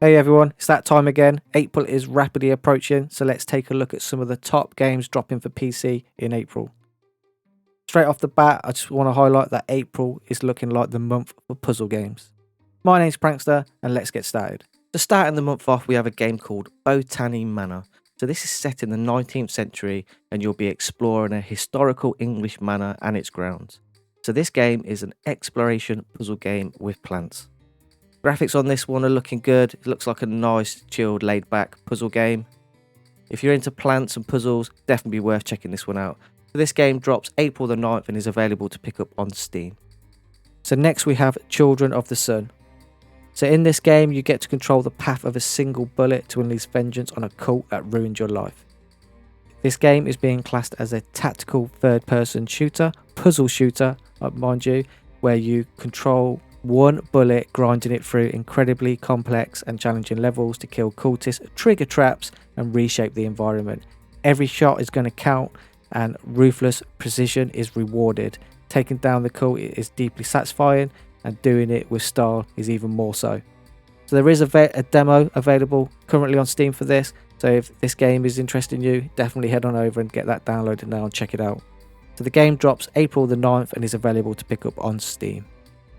Hey everyone, it's that time again. April is rapidly approaching, so let's take a look at some of the top games dropping for PC in April. Straight off the bat, I just want to highlight that April is looking like the month for puzzle games. My name's Prankster, and let's get started. To start the month off, we have a game called Botany Manor. So this is set in the 19th century and you'll be exploring a historical English manor and its grounds. So this game is an exploration puzzle game with plants. Graphics on this one are looking good. It looks like a nice, chilled, laid back puzzle game. If you're into plants and puzzles, definitely worth checking this one out. So this game drops April the 9th and is available to pick up on Steam. So next we have Children of the Sun. So in this game, you get to control the path of a single bullet to unleash vengeance on a cult that ruined your life. This game is being classed as a tactical third-person shooter, puzzle shooter, mind you, where you control one bullet, grinding it through incredibly complex and challenging levels to kill cultists, trigger traps, and reshape the environment. Every shot is going to count, and ruthless precision is rewarded. Taking down the cult is deeply satisfying, and doing it with style is even more so. So there is a demo available currently on Steam for this, so if this game is interesting you, definitely head on over and get that downloaded now and check it out. So the game drops April the 9th and is available to pick up on Steam.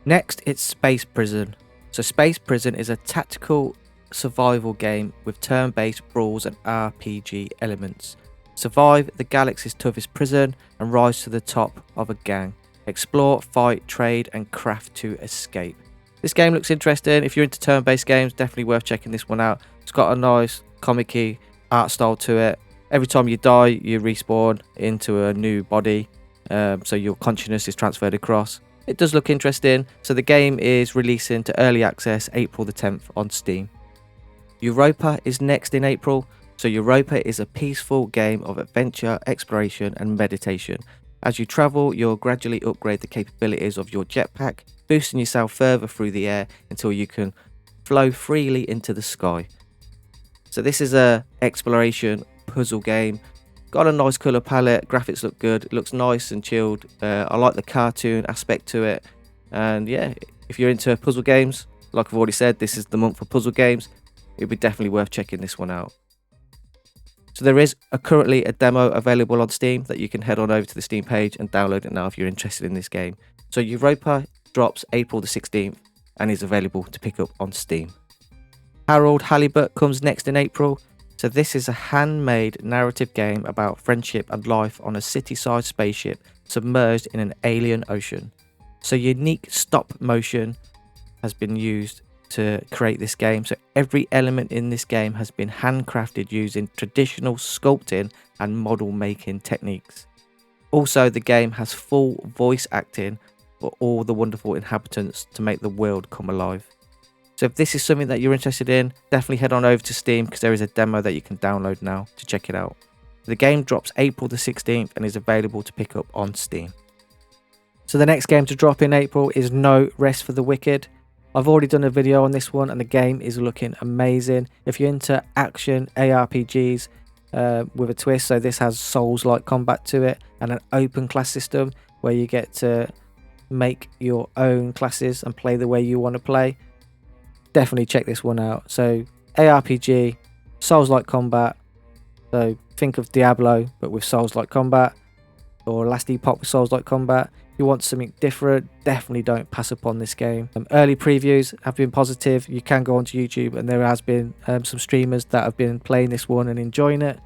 Next, it's Space Prison. So Space Prison is a tactical survival game with turn-based brawls and RPG elements. Survive the galaxy's toughest prison and rise to the top of a gang. Explore, fight, trade, and craft to escape. This game looks interesting. If you're into turn-based games, definitely worth checking this one out. It's got a nice comic-y art style to it. Every time you die, you respawn into a new body, so your consciousness is transferred across. It does look interesting. So the game is releasing to early access April the 10th on Steam. Europa is next in April. So Europa is a peaceful game of adventure, exploration, and meditation. As you travel, you'll gradually upgrade the capabilities of your jetpack, boosting yourself further through the air until you can flow freely into the sky. So this is a exploration puzzle game. Got a nice colour palette, graphics look good, it looks nice and chilled. I like the cartoon aspect to it. And yeah, if you're into puzzle games, like I've already said, this is the month for puzzle games. It'd be definitely worth checking this one out. So there is currently a demo available on Steam that you can head on over to the Steam page and download it now if you're interested in this game. So Europa drops April the 16th and is available to pick up on Steam. Harold Halibut comes next in April. So this is a handmade narrative game about friendship and life on a city-sized spaceship submerged in an alien ocean. So unique stop motion has been used to create this game. So every element in this game has been handcrafted using traditional sculpting and model making techniques. Also, the game has full voice acting for all the wonderful inhabitants to make the world come alive. So if this is something that you're interested in, definitely head on over to Steam because there is a demo that you can download now to check it out. The game drops April the 16th and is available to pick up on Steam. So the next game to drop in April is No Rest for the Wicked. I've already done a video on this one and the game is looking amazing. If you're into action ARPGs with a twist, so this has Souls-like combat to it and an open class system where you get to make your own classes and play the way you want to play. Definitely check this one out. So ARPG, Souls-like combat. So think of Diablo but with Souls-like combat, or Last Epoch with Souls-like combat. If you want something different, definitely don't pass upon this game. Early previews have been positive. You can go onto YouTube and there has been some streamers that have been playing this one and enjoying it.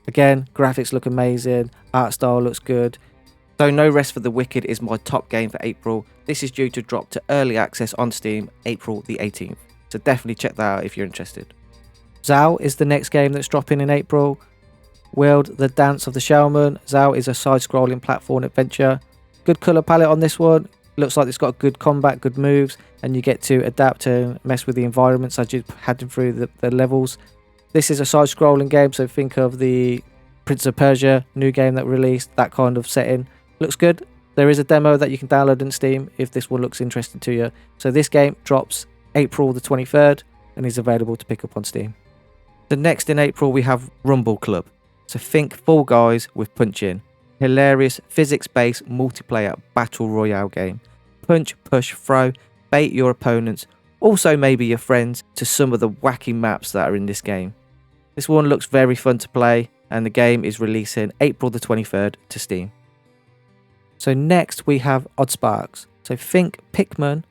Again, graphics look amazing, art style looks good. So No Rest for the Wicked is my top game for April. This is due to drop to early access on Steam April the 18th. So definitely check that out if you're interested. Zao is the next game that's dropping in April. World the Dance of the Shaman. Zao is a side-scrolling platform adventure. Good colour palette on this one. Looks like it's got good combat, good moves, and you get to adapt and mess with the environments as you're heading through the levels. This is a side-scrolling game, so think of the Prince of Persia new game that released, that kind of setting. Looks good. There is a demo that you can download on Steam if this one looks interesting to you. So this game drops April the 23rd and is available to pick up on Steam. The next in April we have Rumble Club. So think Fall Guys with punching. Hilarious physics-based multiplayer battle royale game. Punch, push, throw, bait your opponents, Also maybe your friends to some of the wacky maps that are in this game. This one looks very fun to play, and the game is releasing April the 23rd to Steam. So next we have Oddsparks. So think Pikmin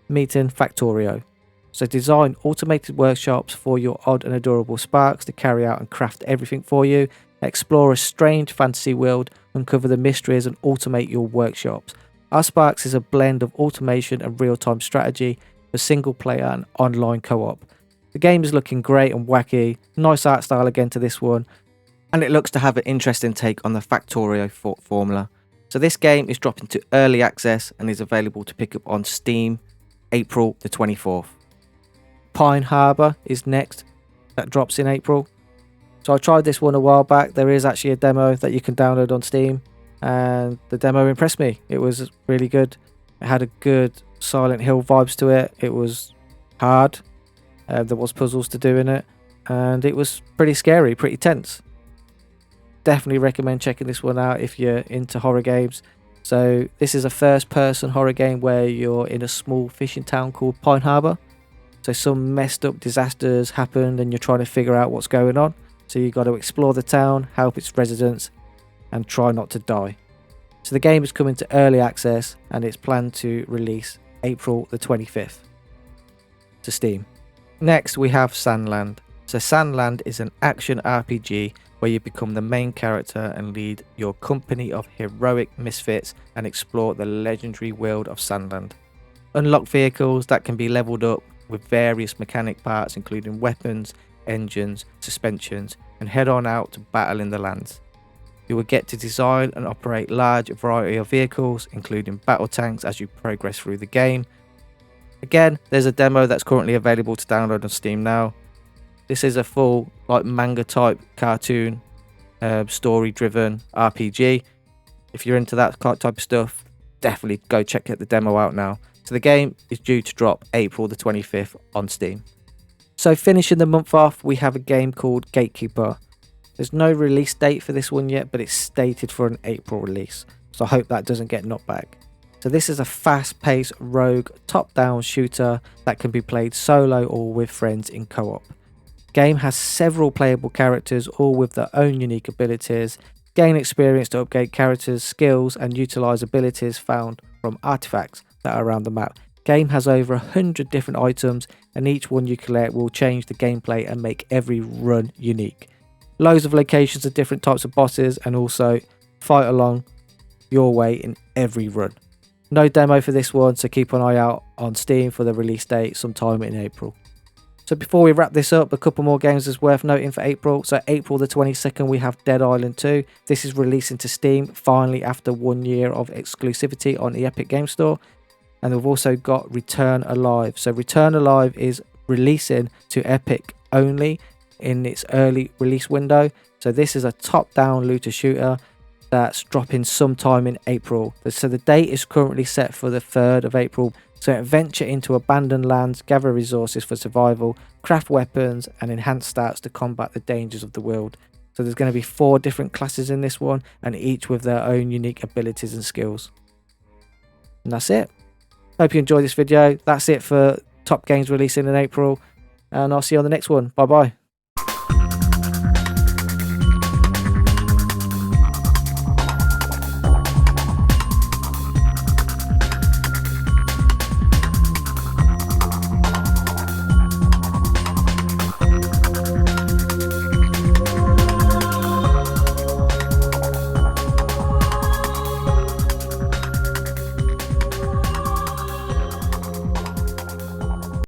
meeting Factorio. So design automated workshops for your odd and adorable sparks to carry out and craft everything for you. Explore a strange fantasy world, uncover the mysteries and automate your workshops. Oddsparks is a blend of automation and real-time strategy for single player and online co-op. The game is looking great and wacky, nice art style again to this one, and it looks to have an interesting take on the Factorio formula. So this game is dropping to early access and is available to pick up on Steam April the 24th. Pine Harbour is next, that drops in April. So I tried this one a while back. There is actually a demo that you can download on Steam, and the demo impressed me. It was really good. It had a good Silent Hill vibes to it. It was hard. There was puzzles to do in it, and it was pretty scary, pretty tense. Definitely recommend checking this one out if you're into horror games. So this is a first-person horror game where you're in a small fishing town called Pine Harbour. So some messed up disasters happened and you're trying to figure out what's going on. So you've got to explore the town, help its residents, and try not to die. So the game is coming to early access and it's planned to release April the 25th to Steam. Next we have Sandland. So Sandland is an action RPG where you become the main character and lead your company of heroic misfits and explore the legendary world of Sandland. Unlock vehicles that can be leveled up with various mechanic parts including weapons, engines, suspensions, and head on out to battle in the lands. You will get to design and operate large variety of vehicles including battle tanks as you progress through the game. Again, there's a demo that's currently available to download on Steam now. This is a full manga type cartoon story driven RPG. If you're into that type of stuff, definitely go check the demo out now. So the game is due to drop April the 25th on Steam. So finishing the month off, we have a game called Gatekeeper. There's no release date for this one yet, but it's stated for an April release. So I hope that doesn't get knocked back. So this is a fast-paced rogue top-down shooter that can be played solo or with friends in co-op. Game has several playable characters, all with their own unique abilities. Gain experience to upgrade characters' skills and utilise abilities found from artifacts that are around the map. Game has over 100 different items and each one you collect will change the gameplay and make every run unique. Loads of locations of different types of bosses and also fight along your way in every run. No demo for this one, so keep an eye out on Steam for the release date sometime in April. So before we wrap this up, a couple more games is worth noting for April. So April the 22nd we have Dead Island 2. This is releasing to Steam finally after 1 year of exclusivity on the Epic Game Store. And we've also got Return Alive. So Return Alive is releasing to Epic only in its early release window. So this is a top-down looter shooter that's dropping sometime in April. So the date is currently set for the 3rd of April. So adventure into abandoned lands, gather resources for survival, craft weapons and enhance stats to combat the dangers of the world. So there's going to be 4 different classes in this one and each with their own unique abilities and skills. And that's it. Hope you enjoyed this video. That's it for top games releasing in April and I'll see you on the next one. Bye bye.